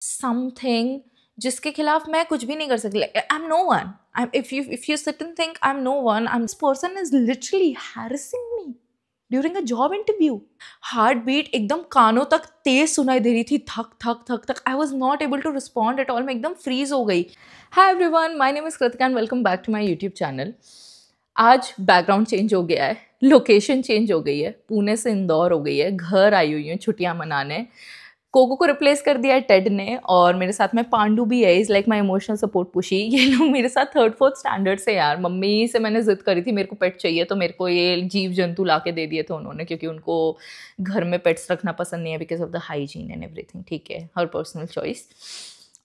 Something जिसके खिलाफ मैं कुछ भी नहीं कर सकती. I am no one. If you sit and think I'm no one, this person is literally harassing me during a job interview. Heart beat एकदम कानों तक तेज सुनाई दे रही थी, थक थक थक थक. I was not able to respond at all. मैं एकदम फ्रीज हो गई. Hi everyone, my name is Kritika and welcome back to my YouTube channel. आज बैकग्राउंड चेंज हो गया है, लोकेशन चेंज हो गई है, पुणे से इंदौर हो गई है, घर आई हुई हूँ छुट्टियाँ मनाने. कोको को रिप्लेस कर दिया है टेड ने, और मेरे साथ में पांडू भी है. Is like my emotional support pushy. ये लोग मेरे साथ 3rd-4th स्टैंडर्ड से यार. मम्मी से मैंने जिद करी थी मेरे को पेट चाहिए, तो मेरे को ये जीव जंतु ला के दे दिए थे उन्होंने, क्योंकि उनको घर में पेट्स रखना पसंद नहीं है because of the hygiene and everything. ठीक है, हर पर्सनल चॉइस.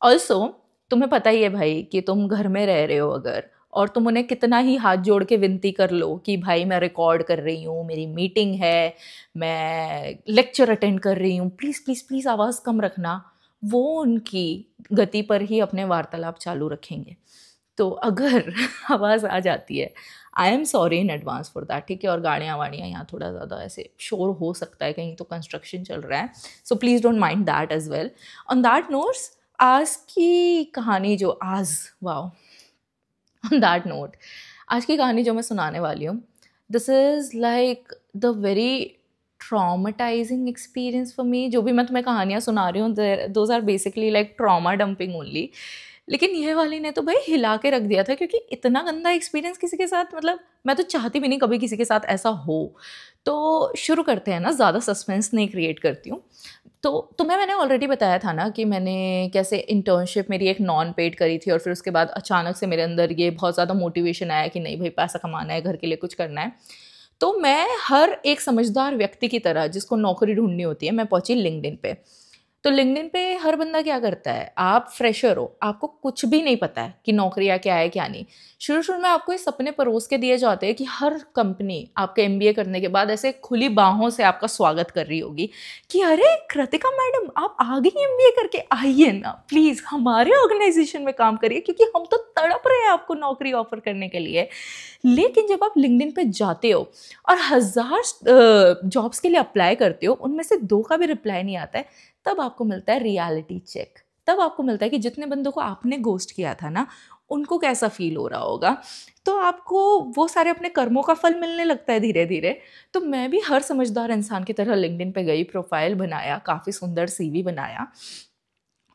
ऑल्सो तुम्हें पता ही है भाई कि तुम घर में रह रहे हो अगर, और तुम उन्हें कितना ही हाथ जोड़ के विनती कर लो कि भाई मैं रिकॉर्ड कर रही हूँ, मेरी मीटिंग है, मैं लेक्चर अटेंड कर रही हूँ, प्लीज़ प्लीज़ प्लीज़ आवाज़ कम रखना, वो उनकी गति पर ही अपने वार्तालाप चालू रखेंगे. तो अगर आवाज़ आ जाती है, I am sorry in advance for that. ठीक है, और गाड़ियाँ वाड़ियाँ यहाँ थोड़ा ज़्यादा ऐसे शोर हो सकता है, कहीं तो कंस्ट्रक्शन चल रहा है, so please don't mind that as well. On that notes, आज की कहानी जो on that note, आज की कहानी जो मैं सुनाने वाली हूँ, this is like the very traumatizing experience for me. जो भी मैं तुम्हें कहानियाँ सुना रही हूँ, those are basically like trauma dumping only. लेकिन ये वाली ने तो भाई हिला के रख दिया था, क्योंकि इतना गंदा एक्सपीरियंस किसी के साथ, मतलब मैं तो चाहती भी नहीं कभी किसी के साथ ऐसा हो. तो शुरू करते हैं ना, ज़्यादा सस्पेंस नहीं क्रिएट करती हूँ. तो तुम्हें मैंने ऑलरेडी बताया था ना कि मैंने कैसे इंटर्नशिप मेरी एक नॉन पेड करी थी, और फिर उसके बाद अचानक से मेरे अंदर ये बहुत ज़्यादा मोटिवेशन आया कि नहीं भाई पैसा कमाना है, घर के लिए कुछ करना है. तो मैं हर एक समझदार व्यक्ति की तरह जिसको नौकरी ढूंढनी होती है, मैं पहुंची लिंक्डइन पे. तो लिंक्डइन पे हर बंदा क्या करता है, आप फ्रेशर हो, आपको कुछ भी नहीं पता है कि नौकरियाँ क्या है क्या नहीं. शुरू में आपको ये सपने परोस के दिए जाते हैं कि हर कंपनी आपके एमबीए करने के बाद ऐसे खुली बाहों से आपका स्वागत कर रही होगी कि अरे कृतिका मैडम आप आ गई एमबीए करके, आइए ना प्लीज़ हमारे ऑर्गेनाइजेशन में काम करिए, क्योंकि हम तो तड़प रहे हैं आपको नौकरी ऑफर करने के लिए. लेकिन जब आप लिंक्डइन पे जाते हो और 1000 जॉब्स के लिए अप्लाई करते हो, उनमें से 2 का भी रिप्लाई नहीं आता है, तब आपको मिलता है रियलिटी चेक. तब आपको मिलता है कि जितने बंदों को आपने घोस्ट किया था ना, उनको कैसा फील हो रहा होगा. तो आपको वो सारे अपने कर्मों का फल मिलने लगता है धीरे धीरे. तो मैं भी हर समझदार इंसान की तरह लिंक्डइन पे गई, प्रोफाइल बनाया, काफ़ी सुंदर सीवी बनाया,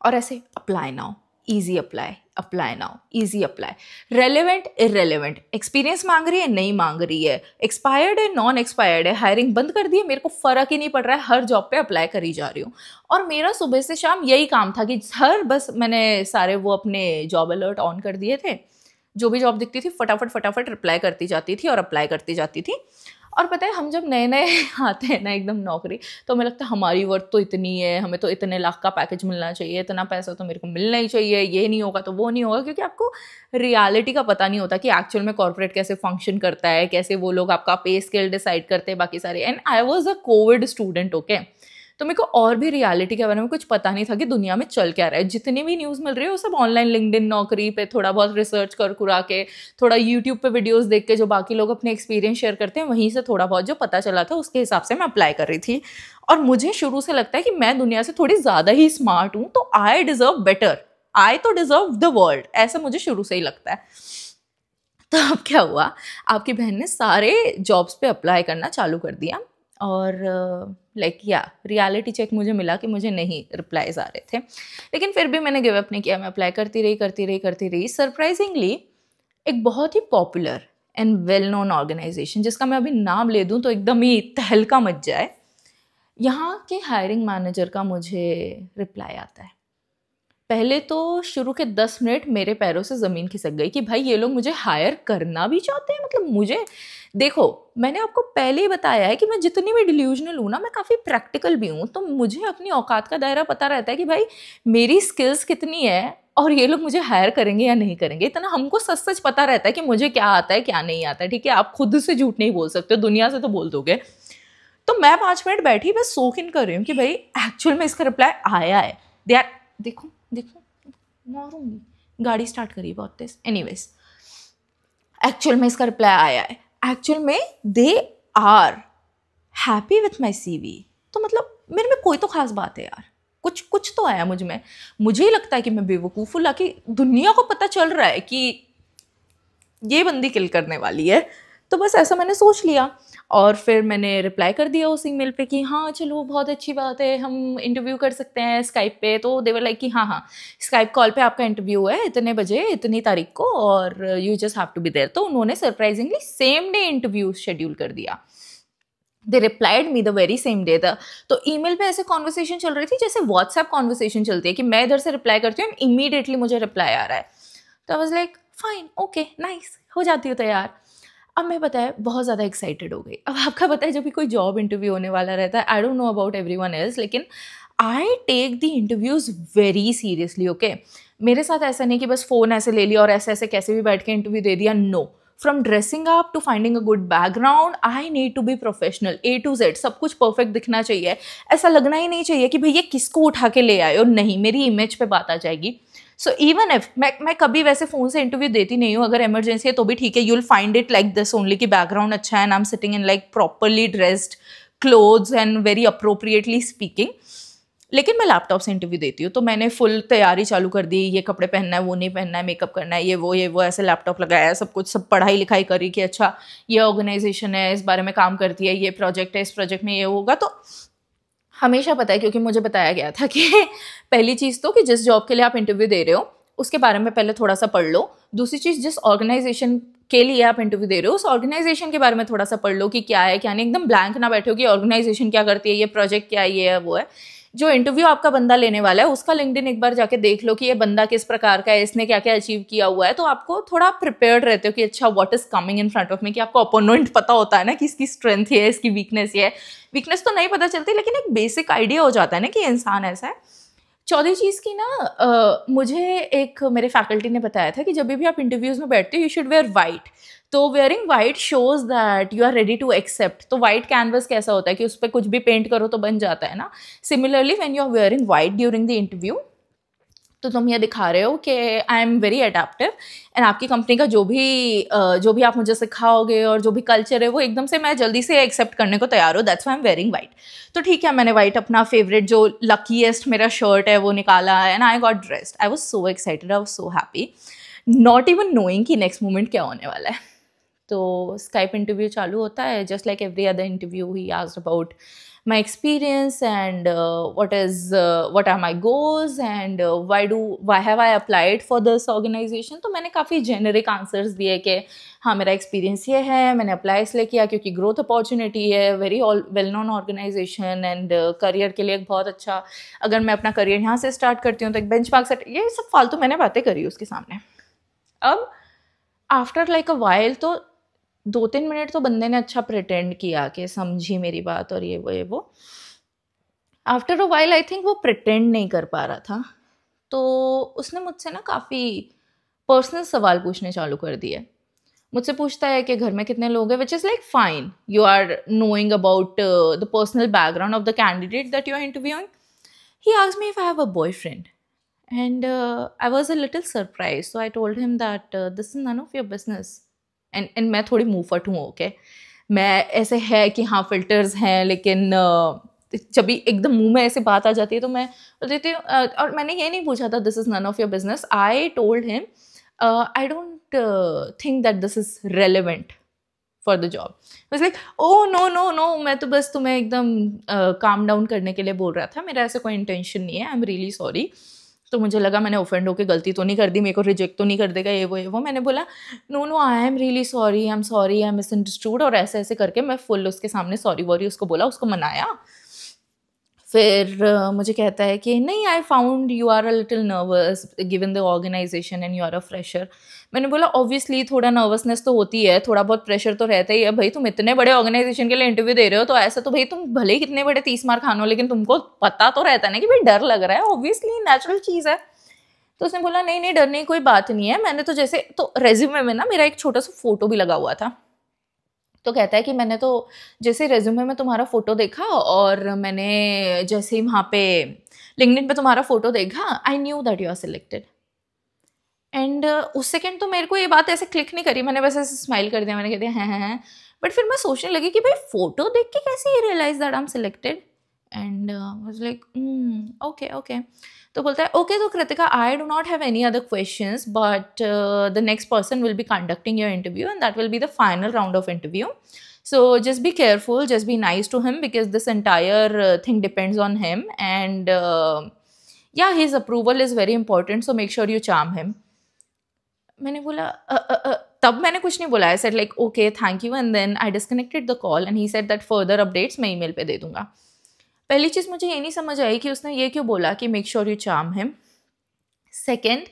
और ऐसे apply now, easy apply, apply now, easy apply, relevant irrelevant, experience मांग रही है नहीं मांग रही है, एक्सपायर्ड है नॉन एक्सपायर्ड है, हायरिंग बंद कर दी है, मेरे को फ़र्क ही नहीं पड़ रहा है, हर जॉब पे अप्लाई करी जा रही हूँ. और मेरा सुबह से शाम यही काम था कि बस मैंने सारे वो अपने जॉब अलर्ट ऑन कर दिए थे. जो भी जॉब दिखती थी फटाफट फटाफट रिप्लाई करती जाती थी और अप्लाई करती जाती थी. और पता है, हम जब नए नए आते हैं ना एकदम नौकरी, तो हमें लगता है हमारी वर्थ तो इतनी है, हमें तो इतने लाख का पैकेज मिलना चाहिए, इतना पैसा तो मेरे को मिलना ही चाहिए, ये नहीं होगा तो वो नहीं होगा, क्योंकि आपको रियलिटी का पता नहीं होता कि एक्चुअल में कॉर्पोरेट कैसे फंक्शन करता है, कैसे वो लोग आपका पे स्केल डिसाइड करते हैं, बाकी सारे. And I was a Covid student, okay. तो मेरे को और भी रियलिटी के बारे में कुछ पता नहीं था कि दुनिया में चल क्या रहा है. जितनी भी न्यूज़ मिल रही है वो सब ऑनलाइन लिंक्डइन नौकरी पे थोड़ा बहुत रिसर्च कर कुरा के, थोड़ा यूट्यूब पे वीडियोस देख के जो बाकी लोग अपने एक्सपीरियंस शेयर करते हैं, वहीं से थोड़ा बहुत जो पता चला था उसके हिसाब से मैं अप्लाई कर रही थी. और मुझे शुरू से लगता है कि मैं दुनिया से थोड़ी ज़्यादा ही स्मार्ट हूँ, तो आई डिज़र्व बेटर, आई तो डिज़र्व द वर्ल्ड, ऐसा मुझे शुरू से ही लगता है. तो अब क्या हुआ, आपकी बहन ने सारे जॉब्स पे अप्लाई करना चालू कर दिया, और रियलिटी चेक मुझे मिला कि मुझे नहीं रिप्लाईज आ रहे थे. लेकिन फिर भी मैंने गिव अप नहीं किया, मैं अप्लाई करती रही. सरप्राइजिंगली एक बहुत ही popular and well known organisation, जिसका मैं अभी नाम ले दूं तो एकदम ही तहलका मच जाए, यहाँ के हायरिंग मैनेजर का मुझे रिप्लाई आता है. पहले तो शुरू के 10 मिनट मेरे पैरों से ज़मीन खिसक गई कि भाई ये लोग मुझे हायर करना भी चाहते हैं. मतलब मुझे, देखो मैंने आपको पहले ही बताया है कि मैं जितनी भी डिल्यूजनल हूँ ना, मैं काफ़ी प्रैक्टिकल भी हूँ. तो मुझे अपनी औकात का दायरा पता रहता है कि भाई मेरी स्किल्स कितनी है और ये लोग मुझे हायर करेंगे या नहीं करेंगे. इतना हमको सच सच पता रहता है कि मुझे क्या आता है क्या नहीं आता है. ठीक है, आप खुद से झूठ नहीं बोल सकते, दुनिया से तो बोल दोगे. तो मैं 5 मिनट बैठी बस सोख इन कर रही हूँ कि भाई एक्चुअल में इसका रिप्लाई आया है. देखो मारूंगी, गाड़ी स्टार्ट करी बहुत तेज. एनीवेज, एक्चुअल में इसका रिप्लाई आया है. एक्चुअल में they are happy with my CV. तो मतलब मेरे में कोई तो खास बात है यार. कुछ कुछ तो आया मुझ में। मुझे ही लगता है कि मैं बेवकूफ़ हूँ, लाकि दुनिया को पता चल रहा है कि ये बंदी किल करने वाली है। तो बस ऐसा मैंने सोच लिया और फिर मैंने रिप्लाई कर दिया उस ईमेल पे कि हाँ चलो बहुत अच्छी बात है, हम इंटरव्यू कर सकते हैं स्काइप पे। तो दे वर लाइक कि हाँ हाँ स्काइप कॉल पे आपका इंटरव्यू है इतने बजे इतनी तारीख को और you just have to be there. तो उन्होंने surprisingly same day interview schedule कर दिया। They replied me the very same day. तो ईमेल पे ऐसे कॉन्वर्सेशन चल रही थी जैसे व्हाट्सएप कॉन्वर्सेशन चलती है कि मैं इधर से रिप्लाई करती हूँ, इमीडिएटली मुझे रिप्लाई आ रहा है। तो I was like fine okay nice, हो जाती हूँ तैयार। अब मैं पता है बहुत ज़्यादा एक्साइटेड हो गई। अब आपका पता है जब भी कोई जॉब इंटरव्यू होने वाला रहता है, I don't know about everyone else, लेकिन I take the interviews very seriously. Okay, मेरे साथ ऐसा नहीं कि बस फ़ोन ऐसे ले लिया और ऐसे ऐसे कैसे भी बैठ के इंटरव्यू दे दिया। No, from dressing up to finding a good background, I need to be professional. A to Z सब कुछ परफेक्ट दिखना चाहिए। ऐसा लगना ही नहीं चाहिए कि भैया किसको उठा के ले आए, और नहीं, मेरी इमेज पे बात आ जाएगी। सो इवन इफ मैं कभी वैसे फ़ोन से इंटरव्यू देती नहीं हूँ, अगर इमरजेंसी है तो भी ठीक है, you will find it like this only कि बैकग्राउंड अच्छा है and I am sitting in like properly dressed clothes and very appropriately speaking. लेकिन मैं लैपटॉप से इंटरव्यू देती हूँ तो मैंने फुल तैयारी चालू कर दी, ये कपड़े पहनना है वो नहीं पहनना है, मेकअप करना है ये वो ऐसे लैपटॉप लगाया है, सब कुछ, सब पढ़ाई लिखाई करी कि अच्छा ये ऑर्गेनाइजेशन है, इस बारे में काम करती है, ये प्रोजेक्ट है, इस प्रोजेक्ट में ये होगा। तो हमेशा पता है क्योंकि मुझे बताया गया था कि पहली चीज़ तो कि जिस जॉब के लिए आप इंटरव्यू दे रहे हो उसके बारे में पहले थोड़ा सा पढ़ लो। दूसरी चीज़, जिस ऑर्गेनाइजेशन के लिए आप इंटरव्यू दे रहे हो उस ऑर्गेनाइजेशन के बारे में थोड़ा सा पढ़ लो कि क्या है क्या नहीं, एकदम ब्लैंक ना बैठे हो कि ऑर्गेनाइजेशन क्या करती है, ये प्रोजेक्ट क्या है, ये है वो है। जो इंटरव्यू आपका बंदा लेने वाला है उसका लिंक्डइन एक बार जाके देख लो कि ये बंदा किस प्रकार का है, इसने क्या क्या अचीव किया हुआ है। तो आपको थोड़ा प्रिपेयर्ड रहते हो कि अच्छा what is coming in front of me, कि आपको अपोनेंट पता होता है ना कि इसकी स्ट्रेंथ ये है, इसकी वीकनेस ये है। वीकनेस तो नहीं पता चलती लेकिन एक बेसिक आइडिया हो जाता है ना कि इंसान ऐसा है। चौथी चीज़ की ना मुझे एक मेरे फैकल्टी ने बताया था कि जब भी आप इंटरव्यूज़ में बैठते हो यू शुड वेयर वाइट। तो wearing white shows that you are ready to accept. तो वाइट कैनवस कैसा होता है कि उस पर कुछ भी पेंट करो तो बन जाता है ना। Similarly when you are wearing white during the interview तो तुम ये दिखा रहे हो कि I am very adaptive and आपकी कंपनी का जो भी आप मुझे सिखाओगे और जो भी कल्चर है वो एकदम से मैं जल्दी से एक्सेप्ट करने को तैयार हूँ। That's why I am wearing white. तो ठीक है, मैंने वाइट अपना फेवरेट जो लकीएस्ट मेरा शर्ट है वो निकाला and I got dressed. I was so excited, I was so happy, not even knowing कि नेक्स्ट मोमेंट क्या होने वाला है। तो स्काइप इंटरव्यू चालू होता है, just like every other interview he asked about my experience and what are my goals and why have I applied for this organization। तो मैंने काफ़ी जेनरिक आंसर्स दिए कि हाँ मेरा एक्सपीरियंस ये है, मैंने अप्लाई इसलिए किया क्योंकि ग्रोथ अपॉर्चुनिटी है, very well known organisation and career के लिए एक बहुत अच्छा, अगर मैं अपना करियर यहाँ से स्टार्ट करती हूँ तो एक बेंच मार्क सेट, ये सब फालतू मैंने बातें करी उसके सामने। अब आफ्टर लाइक अ वाइल तो 2-3 मिनट तो बंदे ने अच्छा प्रिटेंड किया कि समझी मेरी बात और ये वो। After a while I think वो प्रिटेंड नहीं कर पा रहा था, तो उसने मुझसे ना काफ़ी पर्सनल सवाल पूछने चालू कर दिए। मुझसे पूछता है कि घर में कितने लोग हैं, which is like fine, you are knowing about the personal background of the candidate that you are interviewing. He asked me if I have a boyfriend and I was a little surprised, so I told him that this is none of your business। and मैं थोड़ी मुँहफट हूँ, okay, मैं ऐसे है कि हाँ filters हैं, लेकिन जब भी एकदम मुंह में ऐसे बात आ जाती है तो मैं देती हूँ। और मैंने ये नहीं पूछा था this is none of your business, I told him I don't think that this is relevant for the job. बस like oh no no no, मैं तो बस तुम्हें एकदम काम डाउन करने के लिए बोल रहा था, मेरा ऐसा कोई इंटेंशन नहीं है, आई एम रियली सॉरी। तो मुझे लगा मैंने ऑफेंड होकर गलती तो नहीं कर दी, मेरे को रिजेक्ट तो नहीं कर देगा ये वो। मैंने बोला no I am really sorry, I am misunderstood, और ऐसे ऐसे करके मैं फुल उसके सामने सॉरी वॉरी उसको बोला, उसको मनाया। फिर मुझे कहता है कि नहीं, I found you are a little nervous given the organisation and you are a fresher. मैंने बोला ऑब्वियसली थोड़ा नर्वसनेस तो होती है, थोड़ा बहुत प्रेशर तो रहता ही है भाई, तुम इतने बड़े ऑर्गेनाइजेशन के लिए इंटरव्यू दे रहे हो तो ऐसा तो भाई तुम भले ही कितने बड़े 30 मार खानो, लेकिन तुमको पता तो रहता है ना कि भाई डर लग रहा है, ऑब्वियसली नेचुरल चीज़ है। तो उसने बोला नहीं नहीं डरने की कोई बात नहीं है, मैंने तो जैसे, तो रेज्यूमे में ना मेरा एक छोटा सा फोटो भी लगा हुआ था। तो कहता है कि मैंने तो जैसे रेज्यूमे में तुम्हारा फ़ोटो देखा और मैंने जैसे ही वहाँ पे लिंक्डइन पे तुम्हारा फ़ोटो देखा, I knew that you are selected. And उस सेकेंड तो मेरे को ये बात ऐसे क्लिक नहीं करी, मैंने बस ऐसे स्माइल कर दिया, मैंने कह दिया हैं। बट फिर मैं सोचने लगी कि भाई फ़ोटो देख के कैसे ये realise that I am selected. And was like okay okay. तो बोलता है ओके तो Kritika I do not have any other questions but the next person will be conducting your interview and that will be the final round of interview. So just be careful, just be nice to him because this entire thing depends on him and yeah, his approval is very important, so make sure you charm him. मैंने बोला तब मैंने कुछ नहीं बोला. I said like okay thank you and then I disconnected the call and he said that further updates मैं email पे दे दूंगा. पहली चीज़ मुझे ये नहीं समझ आई कि उसने ये क्यों बोला कि make sure you charm him. Second,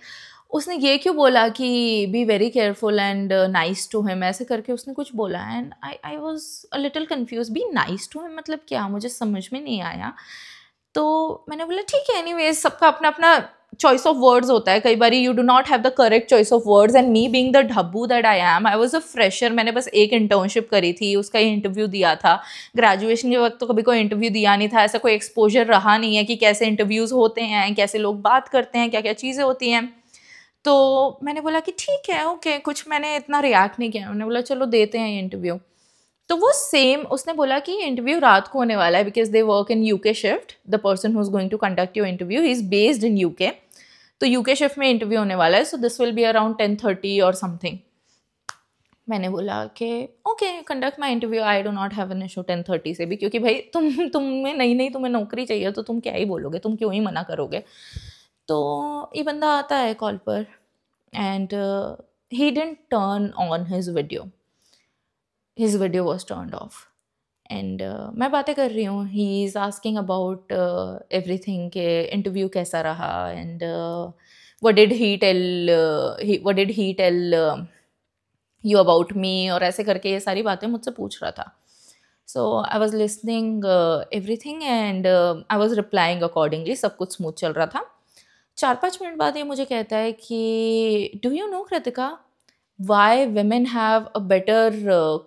उसने ये क्यों बोला कि be very careful and nice to him, ऐसे करके उसने कुछ बोला. And I was a little confuse. Be nice to him मतलब क्या, मुझे समझ में नहीं आया. तो मैंने बोला ठीक है, एनीवेज सबका अपना अपना चॉइस ऑफ वर्ड्स होता है. कई बार you do not have the correct choice of words and me being the ढब्बू that I am, I was a fresher. मैंने बस एक इंटर्नशिप करी थी, उसका ही इंटरव्यू दिया था. ग्रेजुएशन के वक्त तो कभी कोई इंटरव्यू दिया नहीं था, ऐसा कोई एक्सपोजर रहा नहीं है कि कैसे इंटरव्यूज़ होते हैं, कैसे लोग बात करते हैं, क्या क्या चीज़ें होती हैं. तो मैंने बोला कि ठीक है ओके, कुछ मैंने इतना रिएक्ट नहीं किया. मैंने बोला चलो देते हैं ये इंटरव्यू. तो वो सेम उसने बोला कि इंटरव्यू रात को होने वाला है because they work in UK shift. The person who is going to conduct your interview he is based in UK. तो यूके शिफ्ट में इंटरव्यू होने वाला है, so this will be around 10:30 और समथिंग. मैंने बोला कि okay conduct my interview, I do not have an issue 10:30 से भी, क्योंकि भाई तुम्हें नहीं तुम्हें नौकरी चाहिए तो तुम क्या ही बोलोगे, तुम क्यों ही मना करोगे. तो ये बंदा आता है कॉल पर and he didn't turn on his video was turned off. And मैं बातें कर रही हूँ, he is asking about everything के इंटरव्यू कैसा रहा and what did he tell you about me, और ऐसे करके ये सारी बातें मुझसे पूछ रहा था. So I was listening everything and I was replying accordingly. सब कुछ स्मूथ चल रहा था. 4-5 मिनट बाद ये मुझे कहता है कि do you know Kritika why women have a better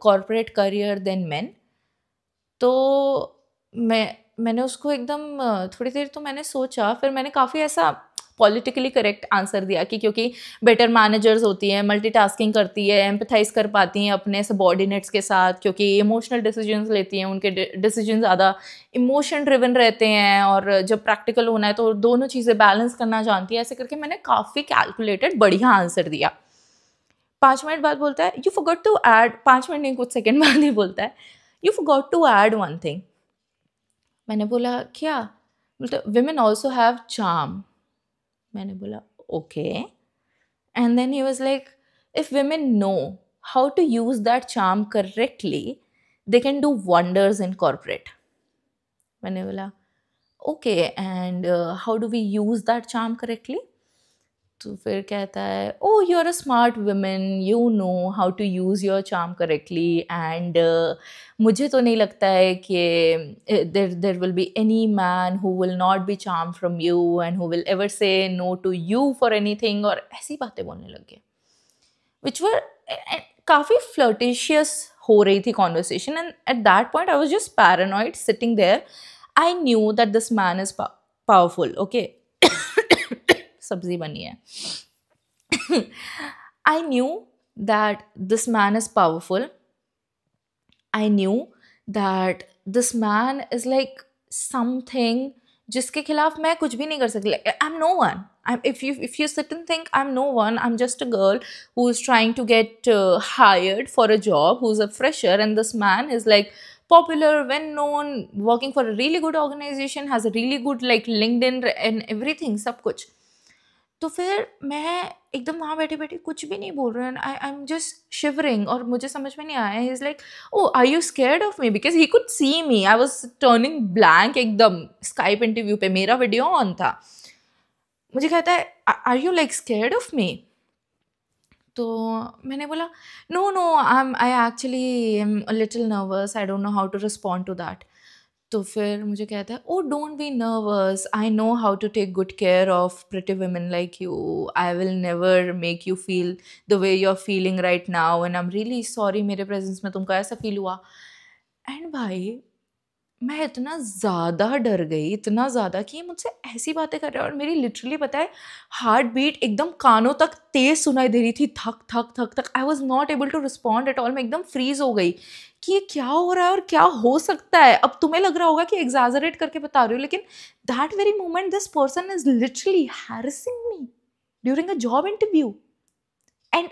corporate career than men. तो मैंने उसको एकदम थोड़ी देर तो मैंने सोचा, फिर मैंने काफ़ी ऐसा पॉलिटिकली करेक्ट आंसर दिया कि क्योंकि बेटर मैनेजर्स होती हैं, मल्टीटास्किंग करती है, एम्पथाइज कर पाती हैं अपने सबॉर्डिनेट्स के साथ, क्योंकि इमोशनल डिसीजंस लेती हैं, उनके डिसीजन ज़्यादा इमोशन ड्रिवन रहते हैं, और जब प्रैक्टिकल होना है तो दोनों चीज़ें बैलेंस करना जानती है. ऐसे करके मैंने काफ़ी कैलकुलेटेड बढ़िया आंसर दिया. 5 मिनट बाद बोलता है you forgot to add, 5 minute नहीं कुछ सेकेंड बाद ही बोलता है you forgot to add one thing. मैंने बोला क्या. बोलता विमेन ऑल्सो हैव चार्म. मैंने बोला okay. And then he was like if women know how to use that charm correctly they can do wonders in corporate. मैंने बोला okay and how do we use that charm correctly. तो फिर कहता है oh you are a smart woman, you know how to use your charm correctly and मुझे तो नहीं लगता है कि there will be any man who will not B charm from you and who will ever say no to you for any thing, और ऐसी बातें बोलने लग गए विच वर काफ़ी फ्लर्टिशियस हो रही थी conversation. And at that point I was just paranoid sitting there. I knew that this man is powerful. Okay सब्जी बनी है. I knew that this man is powerful. I knew that this man is like something जिसके खिलाफ मैं कुछ भी नहीं कर सकती. Like, I'm no one. If you sit and think I'm no one, I'm just a girl who is trying to get hired for a job, who's a fresher, and this man is like popular, well known, working for a really good organization, has a really good like LinkedIn and everything, सब कुछ. तो फिर मैं एकदम वहाँ बैठे बैठे कुछ भी नहीं बोल रहा है. आई एम जस्ट शिवरिंग और मुझे समझ में नहीं आया. He is like oh are you scared of me, because he could see me. I was turning blank एकदम. स्काइप इंटरव्यू पे मेरा वीडियो ऑन था. मुझे कहता है are you like scared of me. तो मैंने बोला no I actually am a little nervous, I don't know how to respond to that. तो फिर मुझे कहता है oh don't be nervous, I know how to take good care of pretty women like you. I will never make you feel the way you are feeling right now and I am really sorry मेरे presence में तुमको ऐसा feel हुआ. And भाई मैं इतना ज़्यादा डर गई, इतना ज़्यादा कि ये मुझसे ऐसी बातें कर रहा है और मेरी लिटरली पता है हार्ट बीट एकदम कानों तक तेज़ सुनाई दे रही थी, थक थक थक थक। I was not able to respond at all. मैं एकदम फ्रीज हो गई कि ये क्या हो रहा है और क्या हो सकता है। अब तुम्हें लग रहा होगा कि एग्जैजरेट करके बता रही हूँ, लेकिन that very moment this person is literally harassing me during a job interview and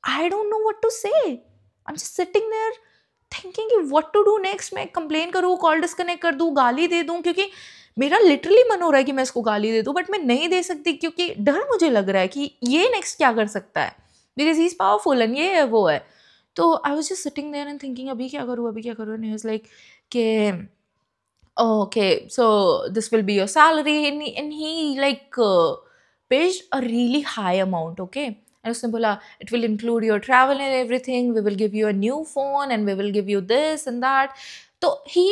I don't know what to say. I am just sitting there thinking कि व्हाट टू डू नेक्स्ट। मैं complain करूँ, call disconnect कर दूँ, गाली दे दूँ, क्योंकि मेरा literally मन हो रहा है कि मैं इसको गाली दे दूँ, बट मैं नहीं दे सकती क्योंकि डर मुझे लग रहा है कि ये नेक्स्ट क्या कर सकता है, because he is powerful and ये है वो है। तो I was just sitting there and thinking अभी क्या करूँ, अभी क्या करूँ। एंड ही वाज लाइक कि okay, so this will be your salary, and he like paid a really high amount, okay. And उसने बोला it will include your travel and everything, we will give you a new phone and we will give you this and that. तो he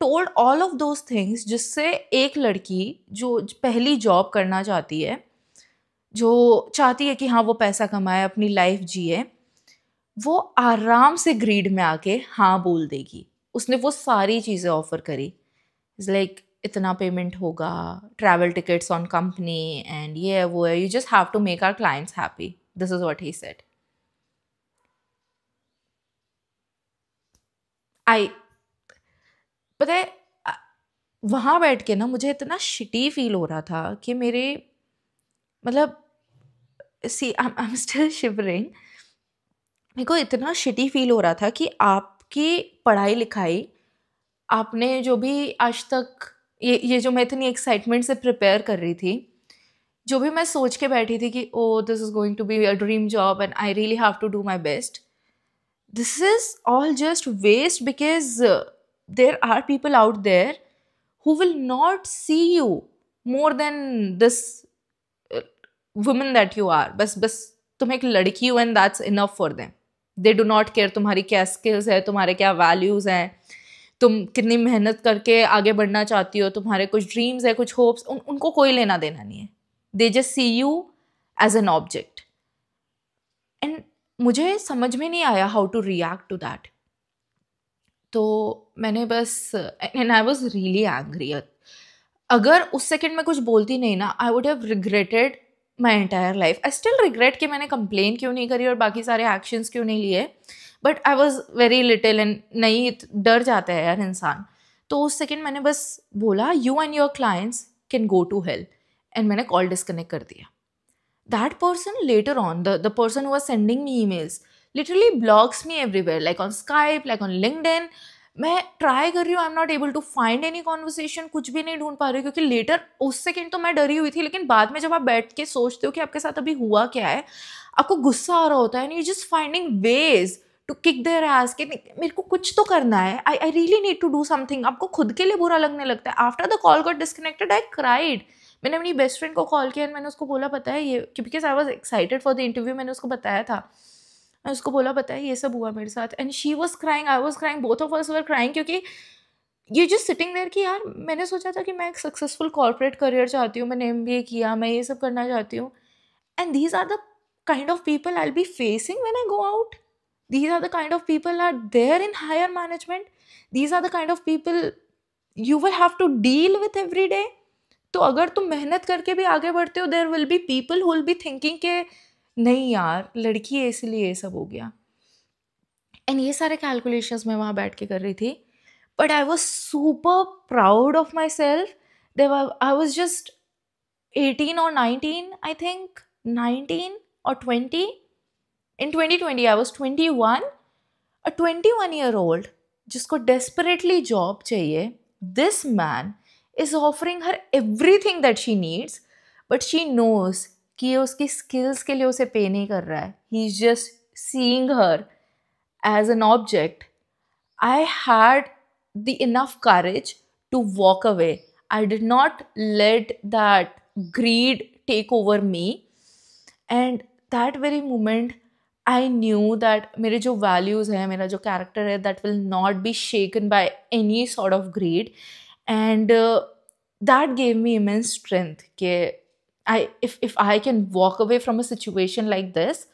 told all of those things जिससे एक लड़की जो पहली job करना चाहती है, जो चाहती है कि हाँ वो पैसा कमाए, अपनी लाइफ जिए, वो आराम से ग्रीड में आके हाँ बोल देगी। उसने वो सारी चीज़ें ऑफर करी। इज़ लाइक इतना पेमेंट होगा, travel tickets on company and ये है वो है, you just have to make our clients happy, this is what he said. I पता है वहाँ बैठ के ना मुझे इतना शिटी फील हो रहा था कि मेरे मतलब सी आई एम स्टिल शिवरिंग। मेरे को इतना शिटी फील हो रहा था कि आपकी पढ़ाई लिखाई, आपने जो भी आज तक ये जो मैं इतनी एक्साइटमेंट से प्रिपेयर कर रही थी, जो भी मैं सोच के बैठी थी कि oh this is going to be a dream job and I really have to do my best, this is all just waste because there are people out there who will not see you more than this woman that you are. बस तुम एक लड़की हो and that's enough for them. They do not care तुम्हारी क्या skills है, तुम्हारे क्या values हैं, तुम कितनी मेहनत करके आगे बढ़ना चाहती हो, तुम्हारे कुछ ड्रीम्स है, कुछ होप्स, उनको कोई लेना देना नहीं है। They just see you as an object. And मुझे समझ में नहीं आया how to react to that. तो मैंने बस and I was really angry. अगर उस सेकेंड में कुछ बोलती नहीं ना, I would have regretted my entire life. I still regret कि मैंने कंप्लेन क्यों नहीं करी और बाकी सारे एक्शंस क्यों नहीं लिए, but I was very little and नहीं, डर जाता है यार इंसान। तो उस सेकेंड मैंने बस बोला you and your clients can go to hell, and मैंने कॉल डिस्कनेक्ट कर दिया। That person later on, the person who was sending me emails literally blocks me everywhere, like on Skype, like on LinkedIn. मैं try कर रही हूँ, I am not able to find any conversation, कुछ भी नहीं ढूंढ पा रही हूँ, क्योंकि लेटर उस सेकेंड तो मैं डरी हुई थी, लेकिन बाद में जब आप बैठ के सोचते हो कि आपके साथ अभी हुआ क्या है, आपको गुस्सा आ रहा होता है, and you just finding ways to kick their ass कि मेरे को कुछ तो करना है, I really need to do something. आपको खुद के लिए बुरा लगने लगता है। After the call got disconnected I cried. मैंने अपनी बेस्ट फ्रेंड को कॉल किया एंड मैंने उसको बोला पता है ये, because I was excited for the interview, मैंने उसको बताया था, मैं उसको बोला पता है ये सब हुआ मेरे साथ, and she was crying, I was crying, both of us were crying, क्योंकि ये जस्ट सिटिंग देयर कि यार मैंने सोचा था कि मैं एक सक्सेसफुल कॉर्पोरेट करियर चाहती हूँ, मैंने MBA किया, मैं ये सब करना चाहती हूँ, and these are the kind of people I will be facing when I go out. These are the kind of people are there in higher management. These are the kind of people you will have to deal with every day. तो अगर तुम मेहनत करके भी आगे बढ़ते हो, there will be people who will be thinking के नहीं यार लड़की है इसलिए ये सब हो गया। एंड ये सारे कैलकुलेशंस मैं वहाँ बैठ के कर रही थी, but I was super proud of my self. I was just 18 or 19, I think 19 or 20. In 2020 I was 21, a 21-year-old जिसको desperately job चाहिए, this man is offering her everything that she needs, but she knows कि ये उसकी skills के लिए उसे pay नहीं कर रहा है, he's just seeing her as an object. I had the enough courage to walk away. I did not let that greed take over me, and that very moment I knew that मेरे जो values हैं, मेरा जो character है, that will not be shaken by any sort of greed, and that gave me immense strength कि if I can walk away from a situation like this,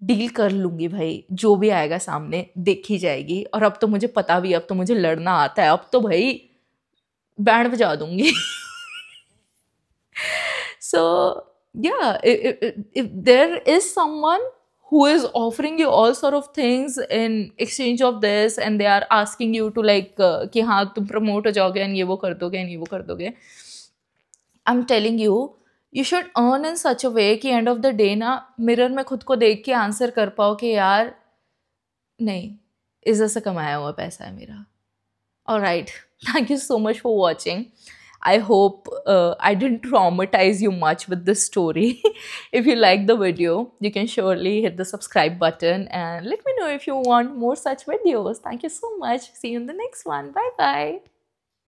deal कर लूँगी भाई, जो भी आएगा सामने देखी जाएगी। और अब तो मुझे पता भी, अब तो मुझे लड़ना आता है, अब तो भाई बैंड बजा दूँगी। So yeah, if there is someone who is offering you all sort of things in exchange of this, and they are asking you to like कि हाँ तुम promote हो जाओगे and ये वो कर दोगे and ये वो कर दोगे, I'm telling you, you should earn in such a way कि end of the day ना मिरर में खुद को देख के आंसर कर पाओ कि यार नहीं, इज्जत से कमाया हुआ पैसा है मेरा। Alright, thank you so much for watching. I hope I didn't traumatize you much with this story. If you like the video, you can surely hit the subscribe button and let me know if you want more such videos. Thank you so much. See you in the next one. Bye bye.